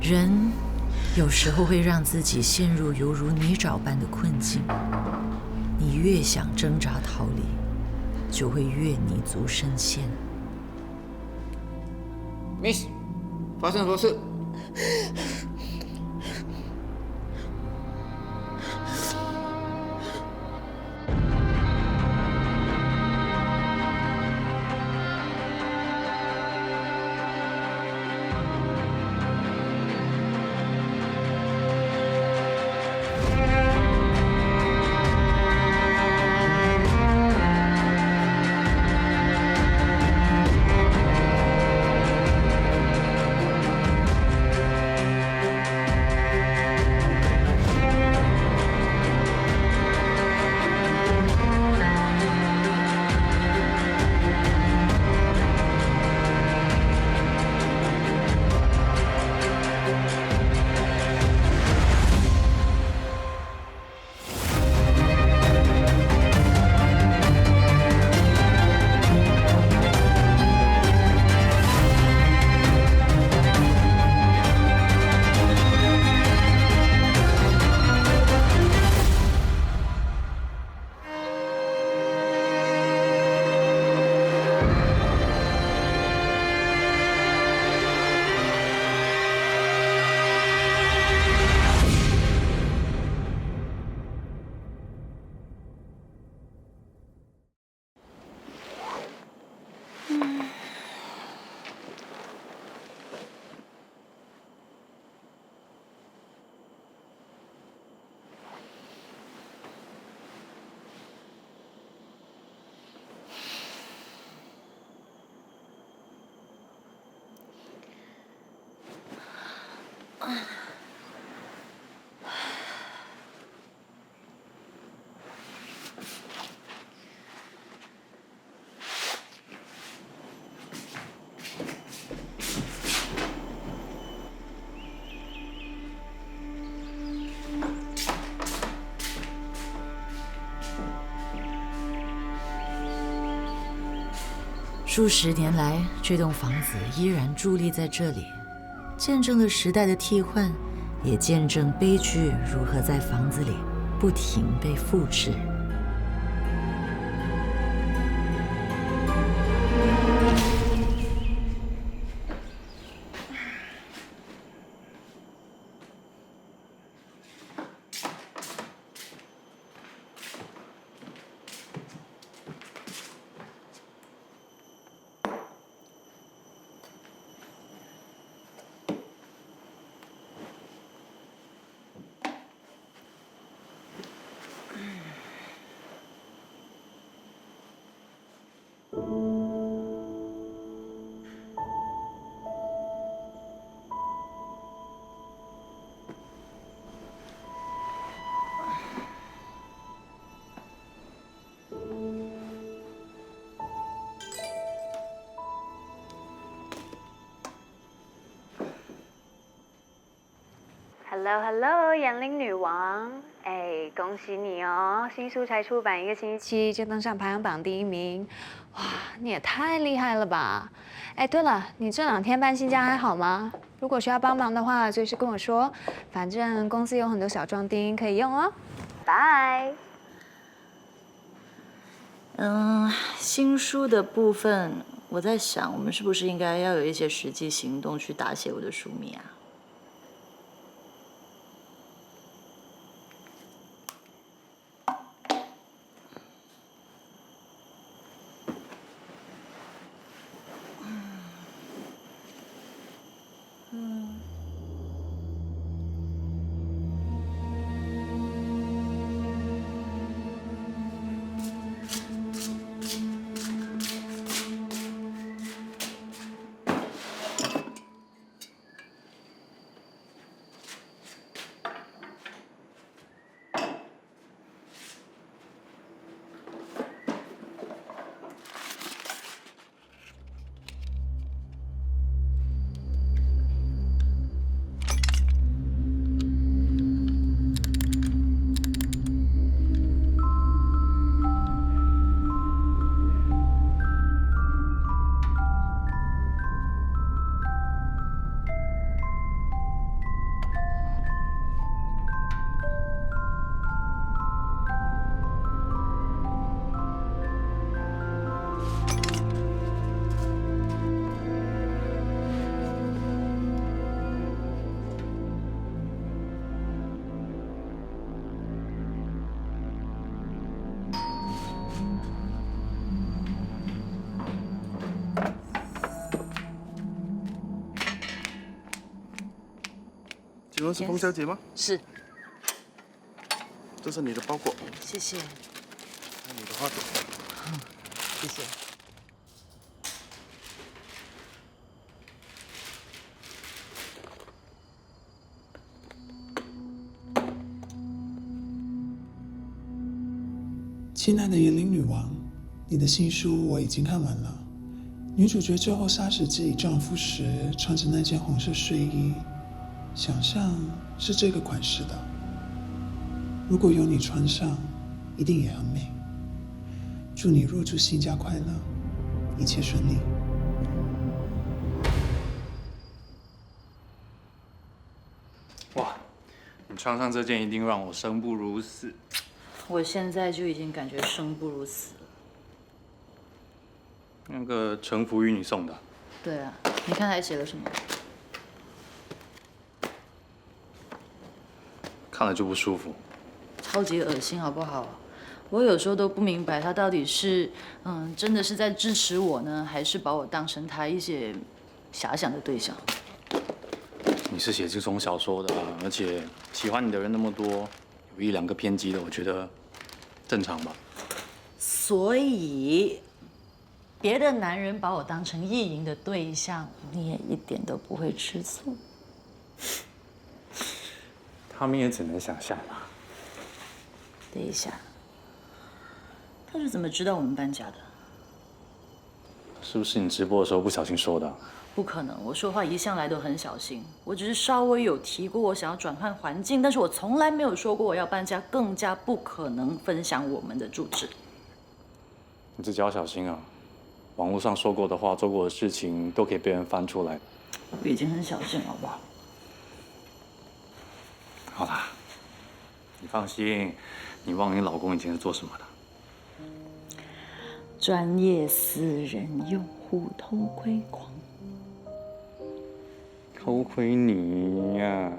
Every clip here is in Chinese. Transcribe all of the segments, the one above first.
人有时候会让自己陷入犹如泥沼般的困境，你越想挣扎逃离，就会越泥足深陷。Miss， 发生什么事？数十年来，这栋房子依然伫立在这里，见证了时代的替换，也见证悲剧如何在房子里不停被复制。Hello， 杨玲女王，恭喜你哦！新书才出版1个星期就登上排行榜第1名，哇，你也太厉害了吧！对了，你这2天搬新家还好吗？如果需要帮忙的话，随时跟我说，反正公司有很多小壮丁可以用哦。拜。新书的部分，我在想，我们是不是应该要有一些实际行动去打写我的书名啊？请问是冯小姐吗？是，这是你的包裹，谢谢，还有你的花朵。谢谢。亲爱的岩灵女王，你的新书我已经看完了。女主角最后杀死自己丈夫时穿着那件红色睡衣，想象是这个款式的。如果有你穿上，一定也很美。祝你入住新家快乐，一切顺利。哇，你穿上这件一定让我生不如死。我现在就已经感觉生不如死了。那个陈福宇你送的？对啊，你看还写了什么？看了就不舒服。超级恶心，好不好？我有时候都不明白他到底是真的是在支持我呢，还是把我当成他一些遐想的对象？你是写这种小说的，而且喜欢你的人那么多，有一两个偏激的，我觉得正常吧。所以，别的男人把我当成意淫的对象，你也一点都不会吃醋。他们也只能想象吧。等一下，他是怎么知道我们搬家的？是不是你直播的时候不小心说的？不可能，我说话一向来都很小心。我只是稍微有提过我想要转换环境，但是我从来没有说过我要搬家，更加不可能分享我们的住址。你自己要小心啊！网络上说过的话、做过的事情，都可以被人翻出来。我已经很小心了，好不好？好啦，你放心，你忘了你老公以前是做什么的？专业私人用户偷窥狂。偷窥你呀、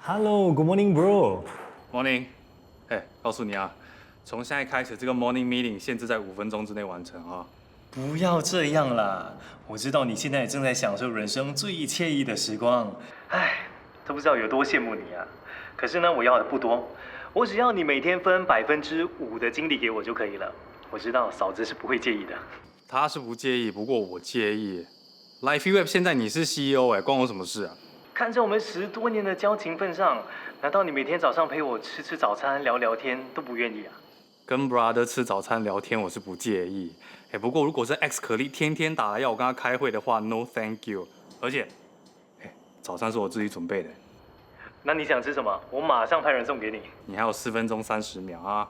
Hello, good morning, bro. Morning，告诉你啊，从现在开始，这个 morning meeting 限制在5分钟之内完成啊。不要这样啦！我知道你现在也正在享受人生最惬意的时光，唉，都不知道有多羡慕你啊。可是呢，我要的不多，我只要你每天分5%的精力给我就可以了。我知道嫂子是不会介意的。他是不介意，不过我介意。LifeWeb 现在你是 CEO 关我什么事啊？看在我们10多年的交情份上，难道你每天早上陪我吃吃早餐、聊聊天都不愿意啊？跟 brother 吃早餐聊天我是不介意，不过如果是 X 可丽天天打来要我跟他开会的话 ，No thank you。而且，早餐是我自己准备的。那你想吃什么？我马上派人送给你。你还有4分钟30秒啊。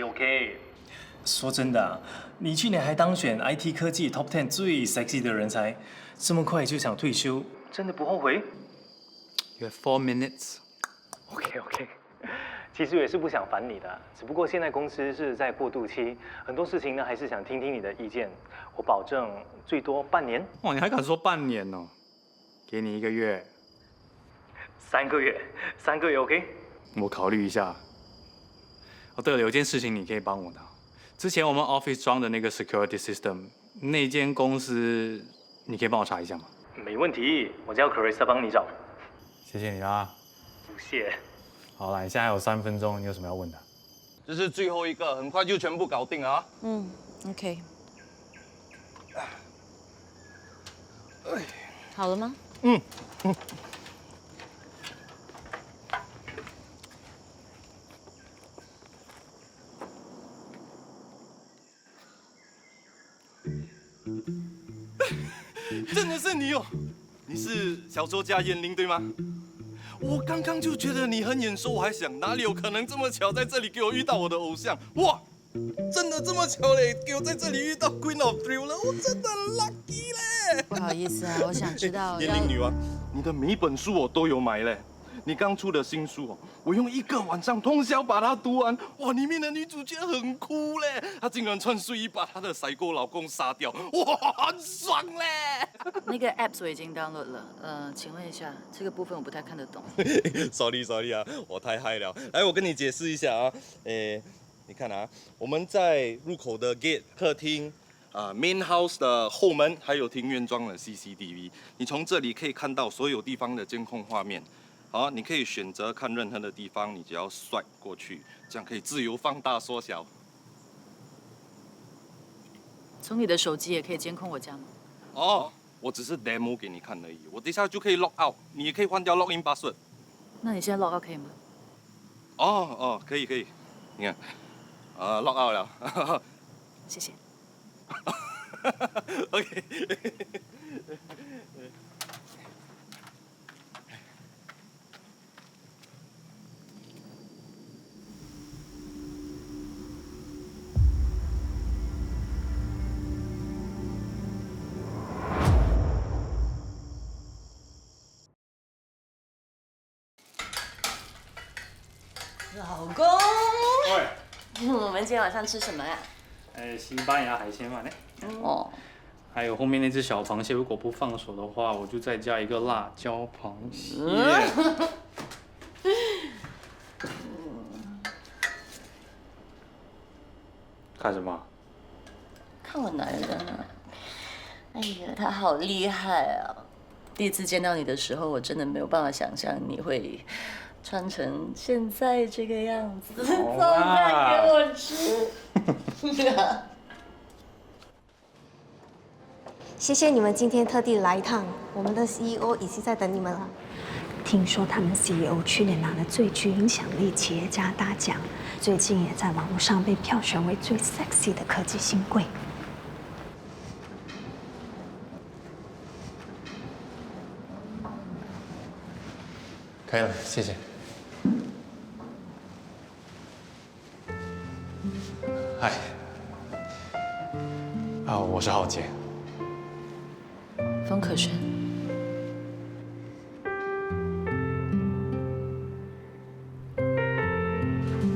OK。说真的啊，你去年还当选 IT 科技 Top 10最 sexy 的人才，这么快就想退休，真的不后悔？ You have 4 minutes。OK。其实我也是不想烦你的，只不过现在公司是在过渡期，很多事情呢还是想听听你的意见。我保证最多半年。哇，你还敢说半年哦？给你1个月。3个月，3个月 OK？ 我考虑一下。哦，对了，有件事情你可以帮我的。之前我们 office 装的那个 security system， 那间公司，你可以帮我查一下吗？没问题，我叫 Carissa 帮你找。谢谢你啦。不谢。好了，你现在还有3分钟，你有什么要问的？这是最后一个，很快就全部搞定了啊。OK。好了吗？真的是你哦！你是小说家燕玲对吗？我刚刚就觉得你很眼熟，我还想哪里有可能这么巧在这里给我遇到我的偶像？哇，真的这么巧嘞，给我在这里遇到 Queen of Thrill 了，我真的很 lucky 嘞！不好意思啊，我想知道燕玲女王，你的每一本书我都有买嘞，你刚出的新书哦，我用1个晚上通宵把它读完。哇，里面的女主角很酷嘞，她竟然穿睡衣把她的psycho老公杀掉，哇，很爽嘞！那个 apps 我已经 download 了，请问一下，这个部分我不太看得懂。sorry 啊，我太嗨了。来，我跟你解释一下啊，你看啊，我们在入口的 gate 客厅。main house 的后门还有庭院装了 CCTV， 你从这里可以看到所有地方的监控画面。好，你可以选择看任何的地方，你只要swipe过去，这样可以自由放大缩小。从你的手机也可以监控我家吗？哦，我只是 demo 给你看而已，我等一下就可以 log out， 你也可以换掉 login password。那你现在 log out 可以吗？哦，可以，你看，log out 了。谢谢。OK。老公，喂，我们今天晚上吃什么呀？西班牙海鲜饭呢？哦，还有后面那只小螃蟹，如果不放手的话，我就再加一个辣椒螃蟹。看什么？看我男人啊！哎呀，他好厉害啊！第一次见到你的时候，我真的没有办法想象你会穿成现在这个样子，做饭给我吃。谢谢你们今天特地来一趟，我们的 CEO 已经在等你们了。听说他们 CEO 去年拿了最具影响力企业家大奖，最近也在网络上被票选为最 sexy 的科技新贵。可以了，谢谢。嗨，我是浩杰。冯可璇，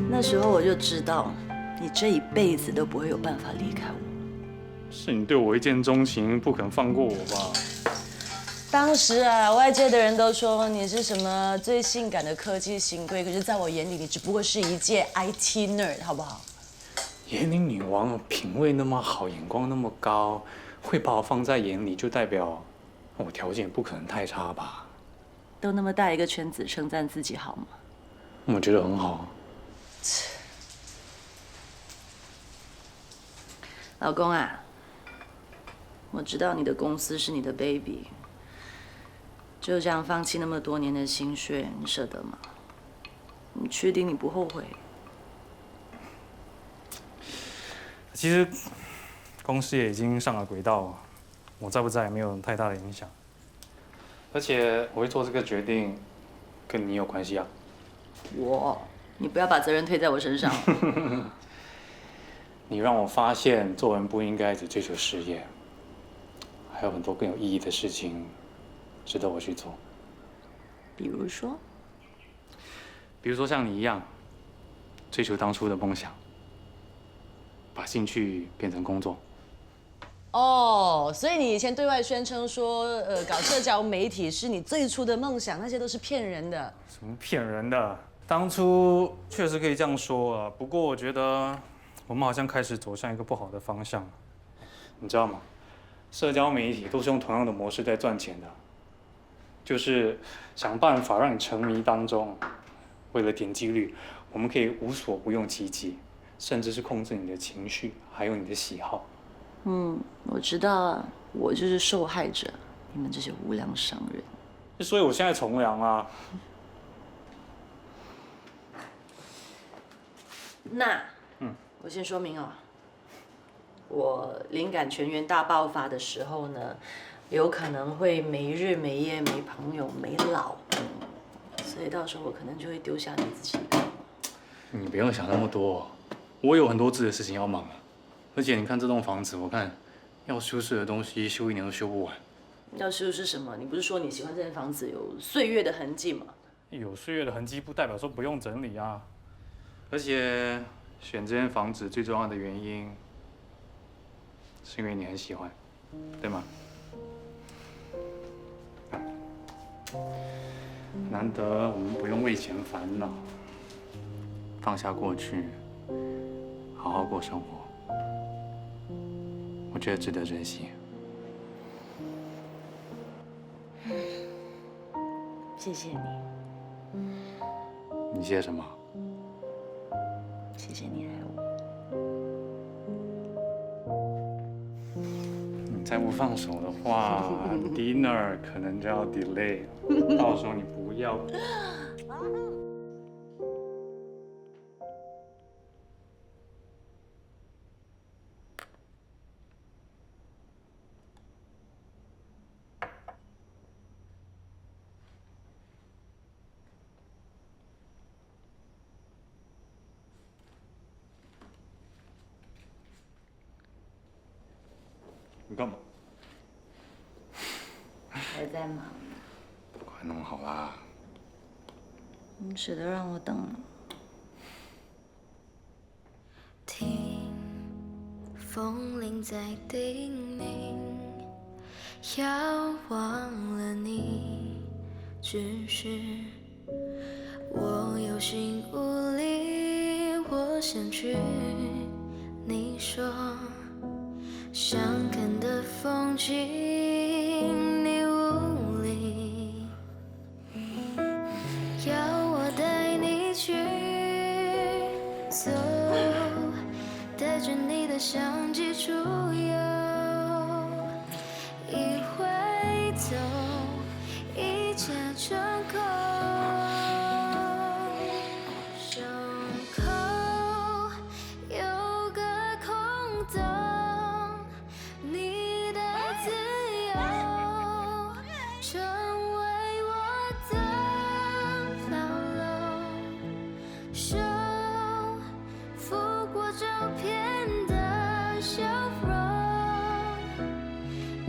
那时候我就知道，你这一辈子都不会有办法离开我。是你对我一见钟情，不肯放过我吧？当时啊，外界的人都说你是什么最性感的科技新贵，可是在我眼里，你只不过是一介 IT nerd， 好不好？椰林女王品味那么好，眼光那么高，会把我放在眼里，就代表我条件不可能太差吧？都那么大一个圈子，称赞自己好吗？我觉得很好。老公啊，我知道你的公司是你的 baby， 就这样放弃那么多年的心血，你舍得吗？你确定你不后悔？其实公司也已经上了轨道，我在不在也没有太大的影响。而且我会做这个决定，跟你有关系啊。你不要把责任推在我身上。你让我发现做人不应该只追求事业，还有很多更有意义的事情值得我去做。比如说像你一样，追求当初的梦想，把兴趣变成工作。哦，所以你以前对外宣称说，搞社交媒体是你最初的梦想，那些都是骗人的。什么骗人的？当初确实可以这样说啊，不过我觉得我们好像开始走向一个不好的方向。你知道吗？社交媒体都是用同样的模式在赚钱的，就是想办法让你沉迷当中，为了点击率，我们可以无所不用其极，甚至是控制你的情绪，还有你的喜好。我知道啊，我就是受害者，你们这些无良商人。所以我现在从良啊。那，我先说明哦，我灵感全员大爆发的时候呢，有可能会没日没夜、没朋友、没老公，所以到时候我可能就会丢下你自己一个。你不用想那么多，我有很多自己的事情要忙啊。而且你看这栋房子，我看要修饰的东西修1年都修不完。要修是什么？你不是说你喜欢这间房子有岁月的痕迹吗？有岁月的痕迹不代表说不用整理啊。而且选这间房子最重要的原因，是因为你很喜欢，对吗？难得我们不用为钱烦恼，放下过去，好好过生活，我觉得值得珍惜。谢谢你，你谢什么？谢谢你爱我。你再不放手的话，dinner 可能就要 delay 了，到时候你不要。你干嘛？还在忙，快弄好啦！你舍得让我等吗？听风铃在叮咛，要忘了你，只是我有心无力。我想去，你说想看的风景，你无力，要我带你去走，带着你的相机出游，一回头，一切成空，胸口有个空洞。你的自由成为我的牢笼，手抚过照片的笑容，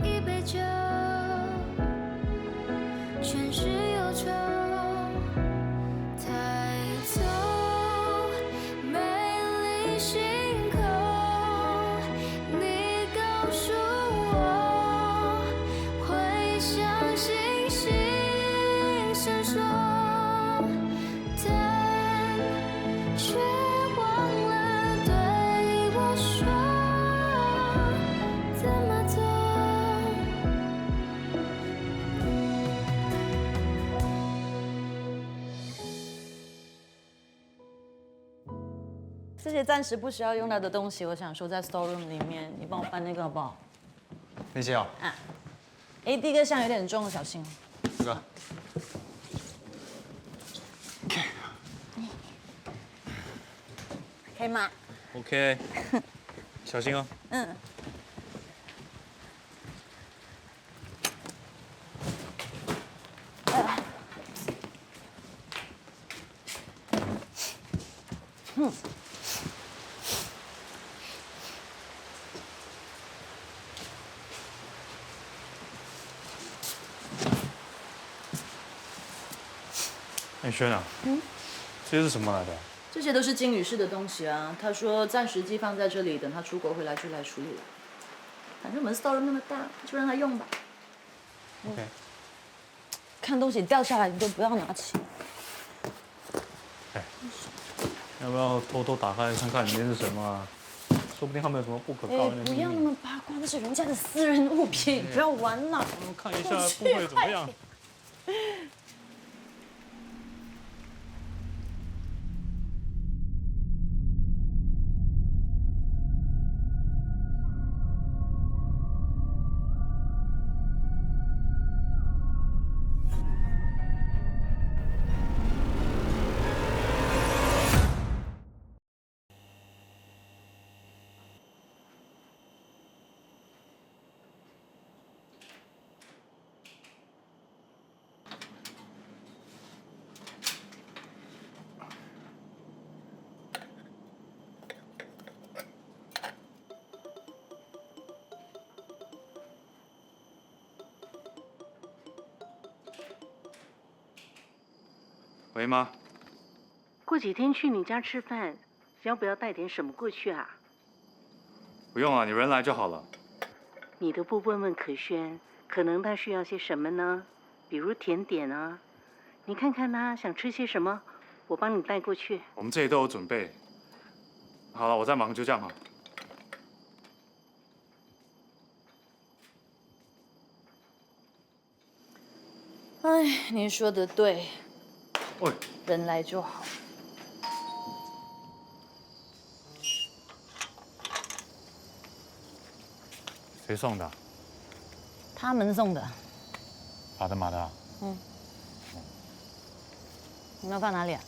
一杯酒，全是忧愁。抬头，美丽星空。你告诉我，会相信星闪烁，但却忘了对我说怎么做。这些暂时不需要用到的东西，我想说在 store room 里面，你帮我搬那个好不好？那些哦，啊，哎，第一个箱有点重，小心。这个。可以吗？ OK， 小心哦。嗯。哎，轩啊，这些是什么来的？这些都是金女士的东西啊，她说暂时寄放在这里，等她出国回来就来处理了。反正我们 store 那么大，就让她用吧。OK。看东西掉下来，你就不要拿起。哎，要不要偷偷打开看看里面是什么啊？说不定他们有什么不可告人的秘密。不要那么八卦，那是人家的私人物品，不要玩了。我们看一下不会怎么样。喂，妈。过几天去你家吃饭，要不要带点什么过去啊？不用啊，你人来就好了。你都不问问可轩，可能他需要些什么呢？比如甜点啊，你看看他想吃些什么，我帮你带过去。我们这里都有准备。好了，我在忙，就这样哈。哎，你说的对。喂，人来就好。谁送的？他们送的。马的马的。嗯。你们要放哪里啊？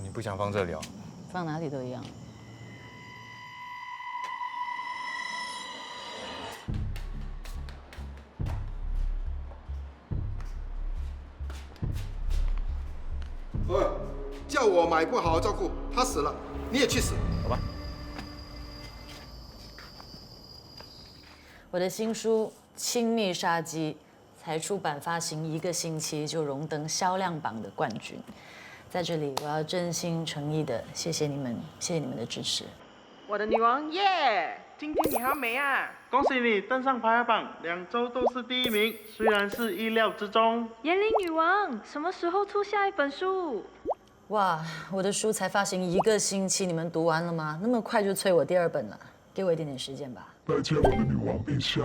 你不想放这里哦？放哪里都一样。叫我买不好好照顾，他死了，你也去死。好吧。我的新书《亲密杀机》才出版发行1个星期就荣登销量榜的冠军，在这里我要真心诚意的谢谢你们，谢谢你们的支持。我的女王耶！今天你好美啊！恭喜你登上排行榜，2周都是第1名，虽然是意料之中。言灵女王什么时候出下一本书？哇，我的书才发行1个星期，你们读完了吗？那么快就催我第2本了，给我一点点时间吧。拜见我的女王陛下，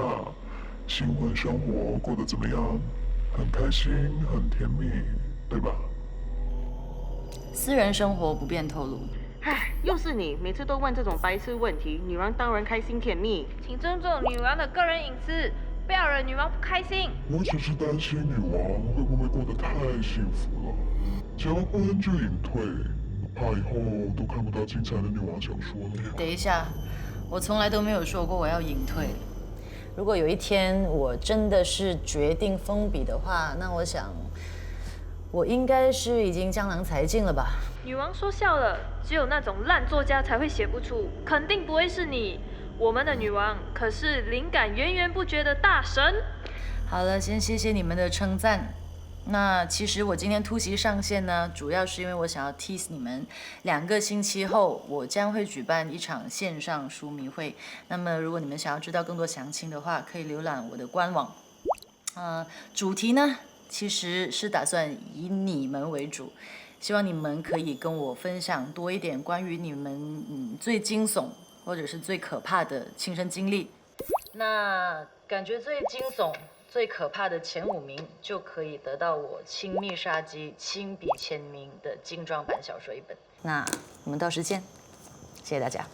新婚生活过得怎么样？很开心，很甜蜜，对吧？私人生活不便透露。唉，又是你，每次都问这种白痴问题，女王当然开心甜蜜。请尊重女王的个人隐私，不要惹女王不开心。我只是担心女王会不会过得太幸福了，结了婚就隐退，怕以后都看不到精彩的女王小说了。等一下，我从来都没有说过我要隐退。如果有一天我真的是决定封笔的话，那我想我应该是已经江郎才尽了吧。女王说笑了，只有那种烂作家才会写不出，肯定不会是你。我们的女王可是灵感源源不绝的大神。好了，先谢谢你们的称赞。那其实我今天突袭上线呢，主要是因为我想要 tease 你们，2个星期后我将会举办一场线上书迷会。那么如果你们想要知道更多详情的话，可以浏览我的官网。主题呢，其实是打算以你们为主，希望你们可以跟我分享多一点关于你们最惊悚或者是最可怕的亲身经历。那感觉最惊悚、最可怕的前5名就可以得到我《亲密杀机》亲笔签名的精装版小说1本。那我们到时见，谢谢大家。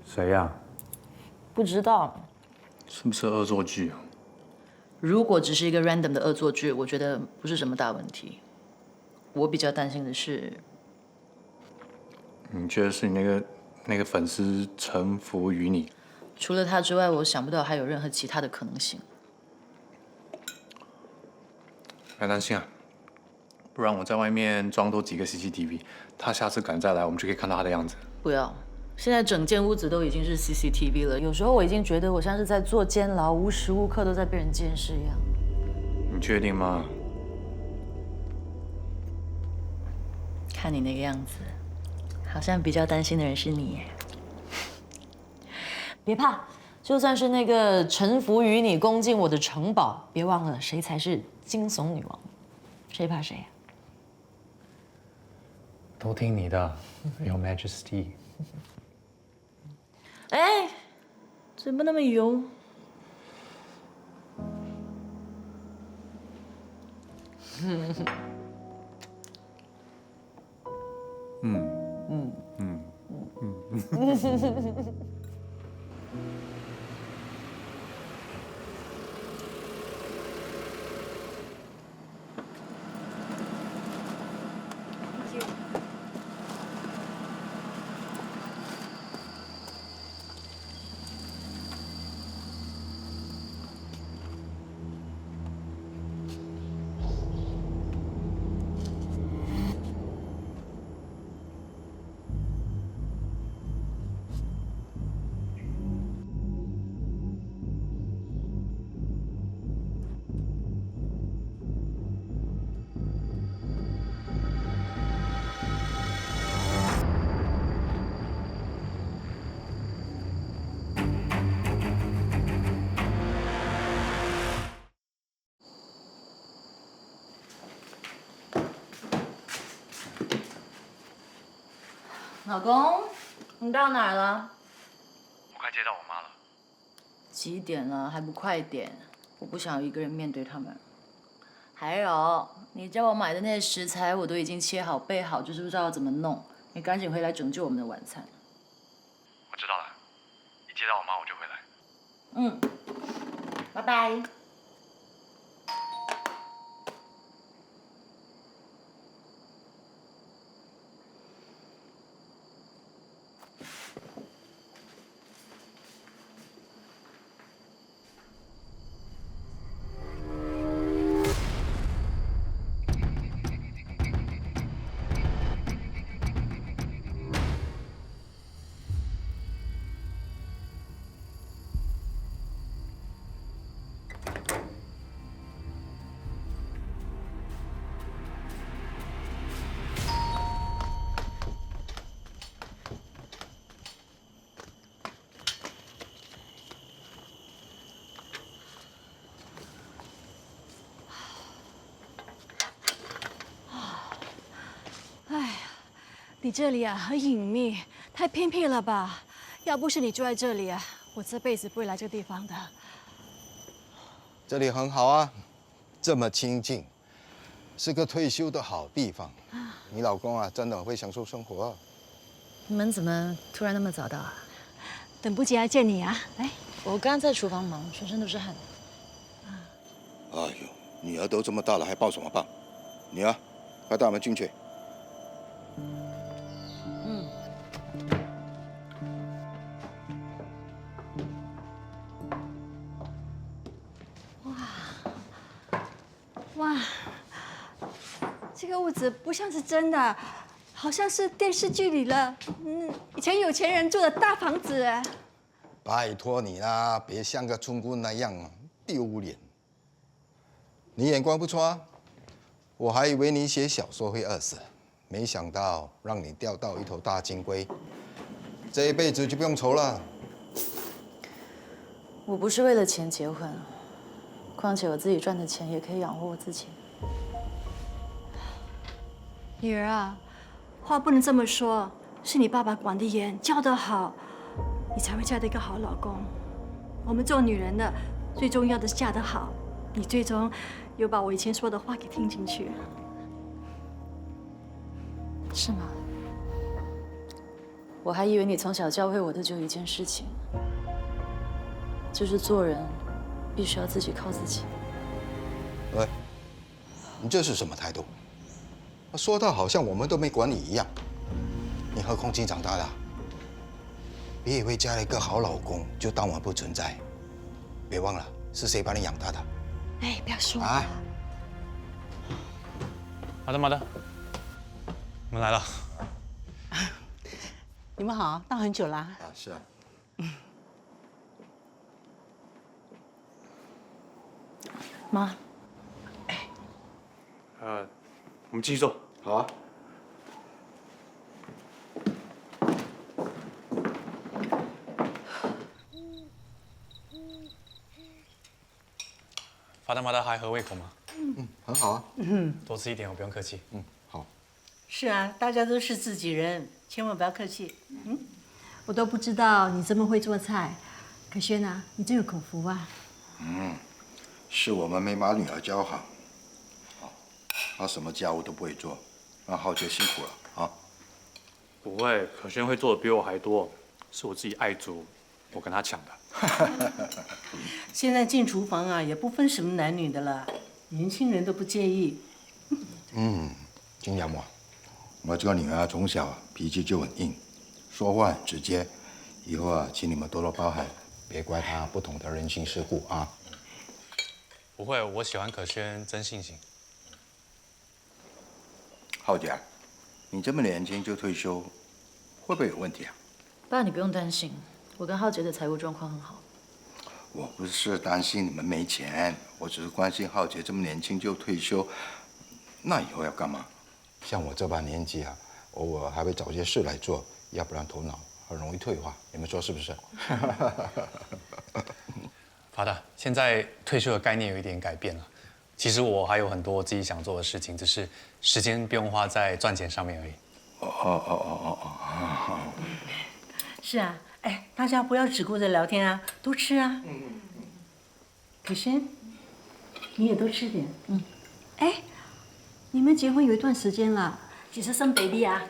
谁呀？不知道，是不是恶作剧啊？如果只是一个 random 的恶作剧，我觉得不是什么大问题。我比较担心的是，你觉得是你那个粉丝臣服于你？除了他之外，我想不到还有任何其他的可能性。别担心啊，不然我在外面装多几个 CCTV， 他下次敢再来，我们就可以看到他的样子。不要。现在整间屋子都已经是 CCTV 了，有时候我已经觉得我像是在坐监牢，无时无刻都在被人监视一样。你确定吗？看你那个样子，好像比较担心的人是你耶。别怕，就算是那个臣服于你、攻进我的城堡，别忘了谁才是惊悚女王，谁怕谁呀？都听你的 ，Your Majesty。哎，怎么那么油？老公，你到哪儿了？我快接到我妈了。几点了还不快点？我不想一个人面对他们。还有，你叫我买的那些食材我都已经切好备好，就是不知道怎么弄。你赶紧回来拯救我们的晚餐。我知道了，一接到我妈我就回来。嗯，拜拜。你这里啊很隐秘，太偏僻了吧？要不是你住在这里啊，我这辈子不会来这个地方的。这里很好啊，这么清静，是个退休的好地方。你老公啊，真的很会享受生活啊。你们怎么突然那么早到啊？等不及来见你啊！来，我刚在厨房忙，全身都是汗。哎呦，女儿都这么大了，还抱什么抱？女儿，快带我们进去。哇，这个屋子不像是真的，好像是电视剧里的，以前有钱人住的大房子哎。拜托你啦，别像个村姑那样丢脸。你眼光不错啊，我还以为你写小说会饿死，没想到让你钓到一头大金龟，这一辈子就不用愁了。我不是为了钱结婚，况且我自己赚的钱也可以养活我自己。女儿啊，话不能这么说，是你爸爸管得严，教得好，你才会嫁得一个好老公。我们做女人的，最重要的是嫁得好。你最终有把我以前说的话给听进去，是吗？我还以为你从小教会我的就一件事情，就是做人必须要自己靠自己。喂，你这是什么态度？说到好像我们都没管你一样。你何空间长大的？别以为嫁了一个好老公就当我不存在。别忘了是谁把你养大的。哎，不要说。哎，马德，马德，我们来了。你们好，到很久啦。啊，是啊。妈，我们继续做。好啊。马达还合胃口吗？很好啊。多吃一点，我不用客气。好。是啊，大家都是自己人，千万不要客气。我都不知道你这么会做菜，可轩啊，你真有口福啊。是我们没把女儿教好。她什么家务都不会做，让浩杰辛苦了啊。不会，可轩会做的比我还多，是我自己爱煮，我跟他抢的。现在进厨房啊，也不分什么男女的了，年轻人都不介意。金阳嘛，我这个女儿从小脾气就很硬，说话很直接，以后啊，请你们多多包涵，别怪她不懂得人情世故啊。不会，我喜欢可轩真性情。浩杰，你这么年轻就退休，会不会有问题啊？爸，你不用担心，我跟浩杰的财务状况很好。我不是担心你们没钱，我只是关心浩杰这么年轻就退休，那以后要干嘛？像我这把年纪啊，偶尔还会找些事来做，要不然头脑很容易退化。你们说是不是？法达，现在退休的概念有一点改变了。其实我还有很多自己想做的事情，只是时间不用花在赚钱上面而已。是啊，哎，大家不要只顾着聊天啊，多吃啊。可轩，你也多吃点。哎，你们结婚有一段时间了，几时生 baby 啊？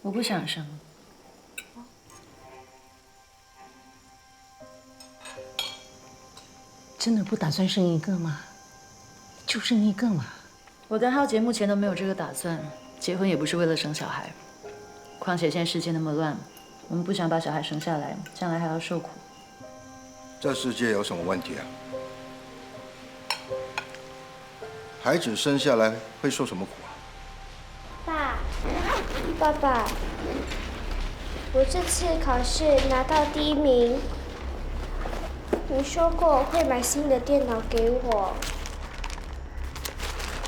我不想生。真的不打算生一个吗？就生一个嘛。我跟浩杰目前都没有这个打算，结婚也不是为了生小孩。况且现在世界那么乱，我们不想把小孩生下来，将来还要受苦。这世界有什么问题啊？孩子生下来会受什么苦啊？爸爸，我这次考试拿到第1名，你说过会买新的电脑给我，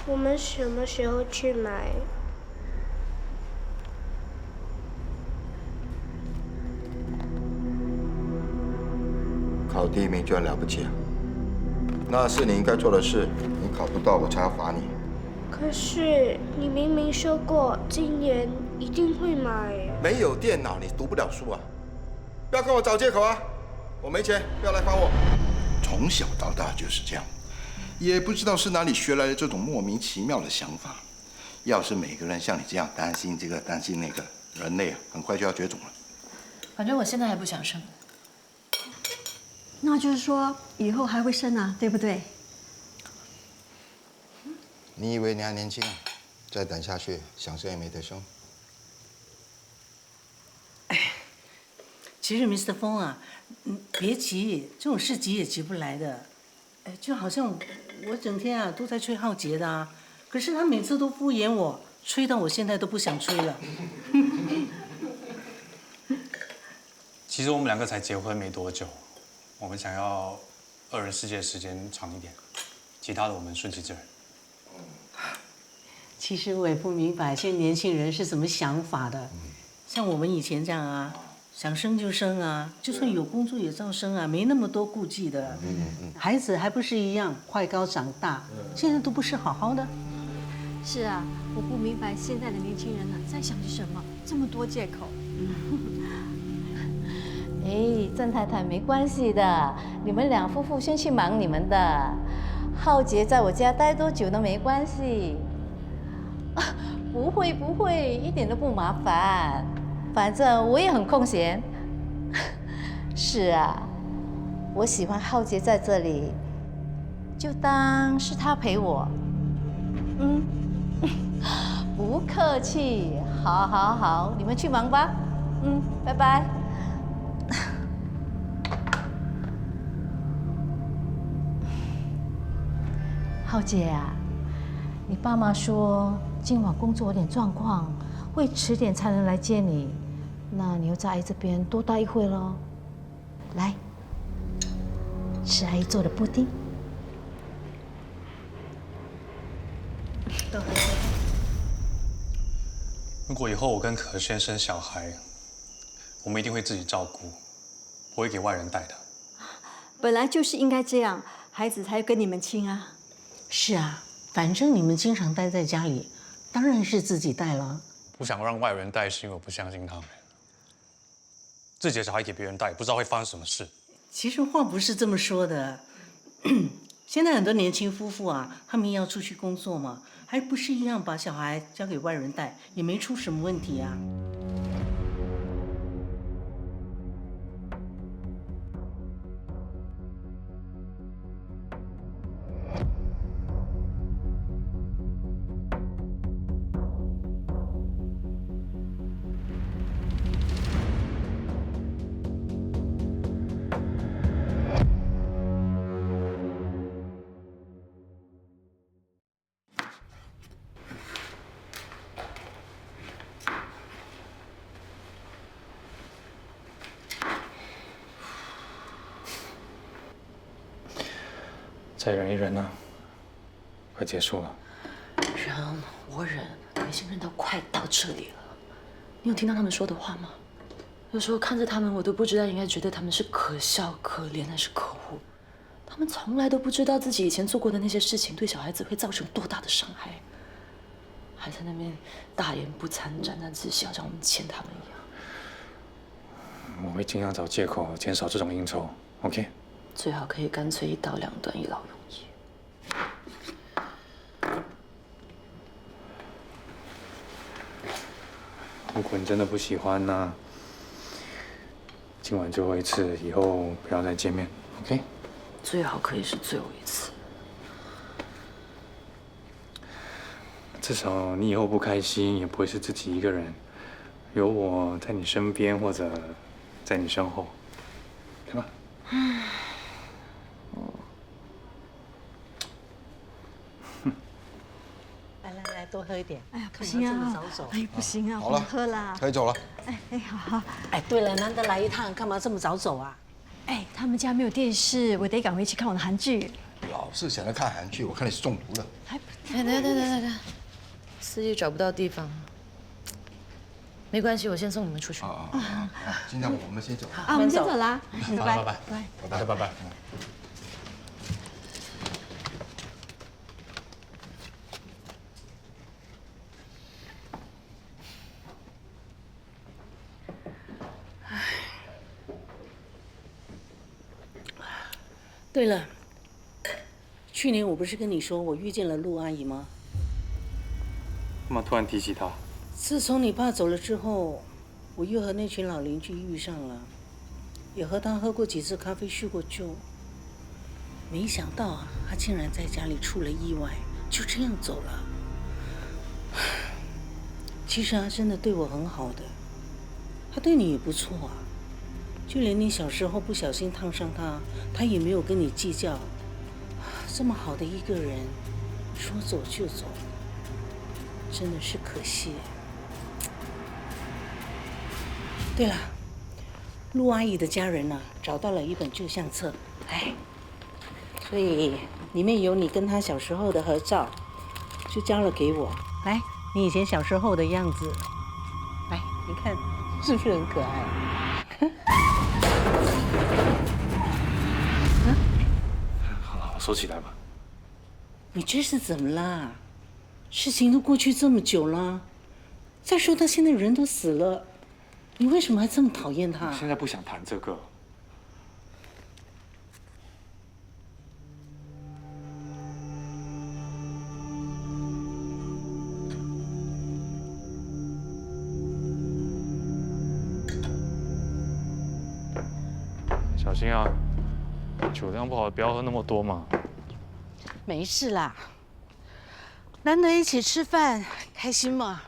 我们什么时候去买？考第1名就很了不起啊！那是你应该做的事，你考不到我才要罚你。可是你明明说过今年一定会买。没有电脑你读不了书啊！不要跟我找借口啊！我没钱，不要来烦我。从小到大就是这样，也不知道是哪里学来的这种莫名其妙的想法。要是每个人像你这样担心这个担心那个，人类啊很快就要绝种了。反正我现在还不想生。那就是说以后还会生啊，对不对？你以为你还年轻啊？再等下去，想生也没得生。其实 Mr. 风啊，别急，这种事急也急不来的。哎，就好像我整天啊都在催浩杰的啊，可是他每次都敷衍我，催到我现在都不想催了。其实我们2个才结婚没多久，我们想要2人世界的时间长一点，其他的我们顺其自然。其实我也不明白现在年轻人是什么想法的。像我们以前这样啊，想生就生啊，就算有工作也照生啊，没那么多顾忌的。孩子还不是一样快高长大，现在都不是好好的。是啊，我不明白现在的年轻人啊在想些什么，这么多借口。哎，郑太太没关系的，你们2夫妇先去忙你们的。浩杰在我家待多久都没关系。不会不会，一点都不麻烦，反正我也很空闲。是啊，我喜欢浩杰在这里，就当是他陪我。不客气，好，好，好，你们去忙吧。拜拜。浩杰啊，你爸妈说今晚工作有点状况，会迟点才能来接你，那你又在阿姨这边多待一会咯。来，吃阿姨做的布丁。如果以后我跟可轩生小孩，我们一定会自己照顾，不会给外人带的。本来就是应该这样，孩子才跟你们亲啊。是啊，反正你们经常待在家里，当然是自己带了。不想让外人带，是因为我不相信他们。自己的小孩给别人带，不知道会发生什么事。其实话不是这么说的。现在很多年轻夫妇啊，他们要出去工作嘛，还不是一样把小孩交给外人带，也没出什么问题啊。再忍一忍啊，快结束了。忍，我忍，已经忍到快到这里了。你有听到他们说的话吗？有时候看着他们，我都不知道应该觉得他们是可笑、可怜还是可恶。他们从来都不知道自己以前做过的那些事情对小孩子会造成多大的伤害，还在那边大言不惭、沾沾自喜，好像我们欠他们一样。我会尽量找借口减少这种应酬 ，OK？ 最好可以干脆一刀两断，一劳永逸。如果你真的不喜欢呢，今晚最后一次，以后不要再见面 ，OK？ 最好可以是最后一次。至少你以后不开心，也不会是自己一个人，有我在你身边或者在你身后，对吧？来，多喝一点。哎呀，不行啊！这么早走，哎，不行啊，好了，喝啦。可以走了。哎，好。哎，对了，难得来一趟，干嘛这么早走啊？哎，他们家没有电视，我得赶回去看我的韩剧。老是想着看韩剧，我看你是中毒了。哎，等，司机找不到地方，没关系，我先送你们出去。今天我们先走。啊，我们先走啦，拜拜。对了，去年我不是跟你说我遇见了陆阿姨吗？干嘛突然提起她？自从你爸走了之后，我又和那群老邻居遇上了，也和他喝过几次咖啡，叙过旧。没想到啊，他竟然在家里出了意外，就这样走了。其实他真的对我很好的，他对你也不错啊。就连你小时候不小心烫伤他，他也没有跟你计较。这么好的一个人，说走就走，真的是可惜。对了，陆阿姨的家人呢，找到了一本旧相册，哎，所以里面有你跟她小时候的合照，就交了给我。来，你以前小时候的样子，来，你看是不是很可爱？好，收起来吧。你这是怎么啦？事情都过去这么久了，再说他现在人都死了，你为什么还这么讨厌他？现在不想谈这个。小心啊，酒量不好，不要喝那么多嘛。没事啦，难得一起吃饭，开心嘛，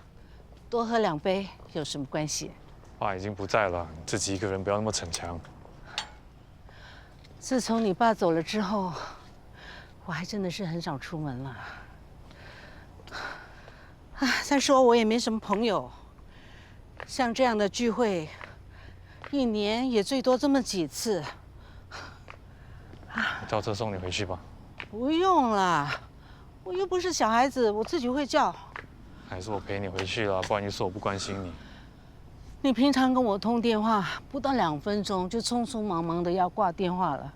多喝2杯有什么关系？爸已经不在了，你自己一个人不要那么逞强。自从你爸走了之后，我还真的是很少出门了。再说我也没什么朋友，像这样的聚会，1年也最多这么几次。我叫车送你回去吧。不用啦，我又不是小孩子，我自己会叫。还是我陪你回去了，不然就是我不关心你。你平常跟我通电话，不到2分钟就匆匆忙忙的要挂电话了。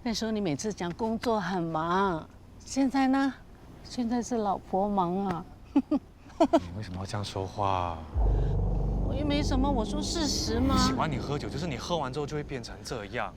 那时候你每次讲工作很忙，现在呢？现在是老婆忙啊。你为什么要这样说话？我又没什么，我说事实嘛。喜欢你喝酒，就是你喝完之后就会变成这样。